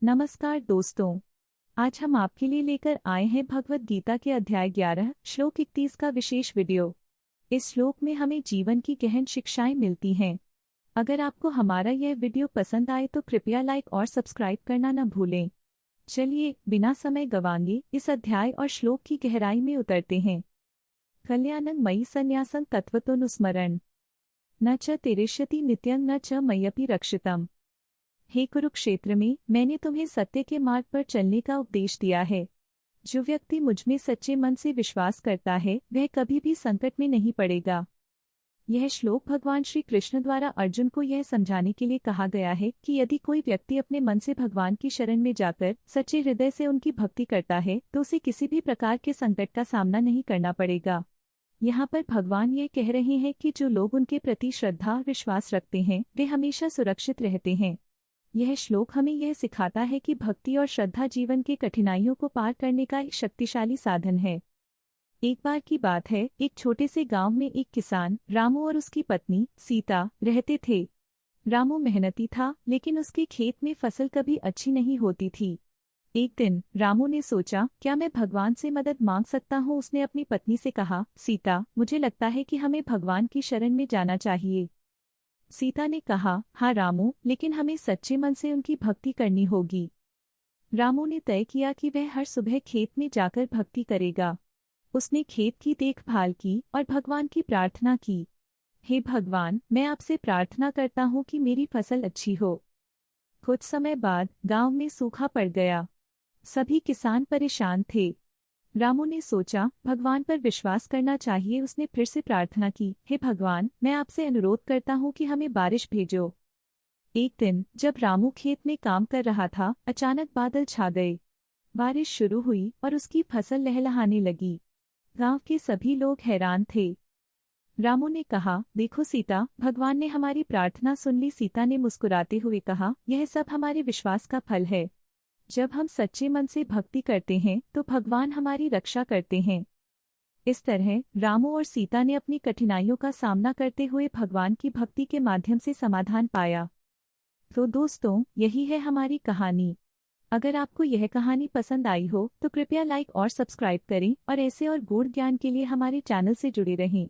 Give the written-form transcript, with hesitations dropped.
नमस्कार दोस्तों। आज हम आपके लिए लेकर आए हैं भगवद गीता के अध्याय 11 श्लोक 31 का विशेष वीडियो। इस श्लोक में हमें जीवन की गहन शिक्षाएं मिलती हैं। अगर आपको हमारा यह वीडियो पसंद आए तो कृपया लाइक और सब्सक्राइब करना न भूलें। चलिए बिना समय गंवाए इस अध्याय और श्लोक की गहराई में उतरते हैं। कल्याणं मयि संन्यासं तत्त्वतोऽनुस्मरन् न च तिरिष्यति नित्यं न च मय्यपि रक्षितम्। हे कुरुक्षेत्र में मैंने तुम्हें सत्य के मार्ग पर चलने का उपदेश दिया है। जो व्यक्ति मुझमें सच्चे मन से विश्वास करता है वह कभी भी संकट में नहीं पड़ेगा। यह श्लोक भगवान श्री कृष्ण द्वारा अर्जुन को यह समझाने के लिए कहा गया है कि यदि कोई व्यक्ति अपने मन से भगवान की शरण में जाकर सच्चे हृदय से उनकी भक्ति करता है तो उसे किसी भी प्रकार के संकट का सामना नहीं करना पड़ेगा। यहाँ पर भगवान ये कह रहे हैं कि जो लोग उनके प्रति श्रद्धा और विश्वास रखते हैं वे हमेशा सुरक्षित रहते हैं। यह श्लोक हमें यह सिखाता है कि भक्ति और श्रद्धा जीवन के कठिनाइयों को पार करने का एक शक्तिशाली साधन है। एक बार की बात है, एक छोटे से गांव में एक किसान रामू और उसकी पत्नी सीता रहते थे। रामू मेहनती था लेकिन उसके खेत में फसल कभी अच्छी नहीं होती थी। एक दिन रामू ने सोचा, क्या मैं भगवान से मदद मांग सकता हूँ। उसने अपनी पत्नी से कहा, सीता, मुझे लगता है कि हमें भगवान की शरण में जाना चाहिए। सीता ने कहा, हाँ रामू, लेकिन हमें सच्चे मन से उनकी भक्ति करनी होगी। रामू ने तय किया कि वह हर सुबह खेत में जाकर भक्ति करेगा। उसने खेत की देखभाल की और भगवान की प्रार्थना की। हे भगवान, मैं आपसे प्रार्थना करता हूँ कि मेरी फसल अच्छी हो। कुछ समय बाद गांव में सूखा पड़ गया। सभी किसान परेशान थे। रामू ने सोचा, भगवान पर विश्वास करना चाहिए। उसने फिर से प्रार्थना की, हे भगवान, मैं आपसे अनुरोध करता हूँ कि हमें बारिश भेजो। एक दिन जब रामू खेत में काम कर रहा था, अचानक बादल छा गए। बारिश शुरू हुई और उसकी फसल लहलहाने लगी। गांव के सभी लोग हैरान थे। रामू ने कहा, देखो सीता, भगवान ने हमारी प्रार्थना सुन ली। सीता ने मुस्कुराते हुए कहा, यह सब हमारे विश्वास का फल है। जब हम सच्चे मन से भक्ति करते हैं तो भगवान हमारी रक्षा करते हैं। इस तरह रामू और सीता ने अपनी कठिनाइयों का सामना करते हुए भगवान की भक्ति के माध्यम से समाधान पाया। तो दोस्तों, यही है हमारी कहानी। अगर आपको यह कहानी पसंद आई हो तो कृपया लाइक और सब्सक्राइब करें और ऐसे और गूढ़ ज्ञान के लिए हमारे चैनल से जुड़े रहें।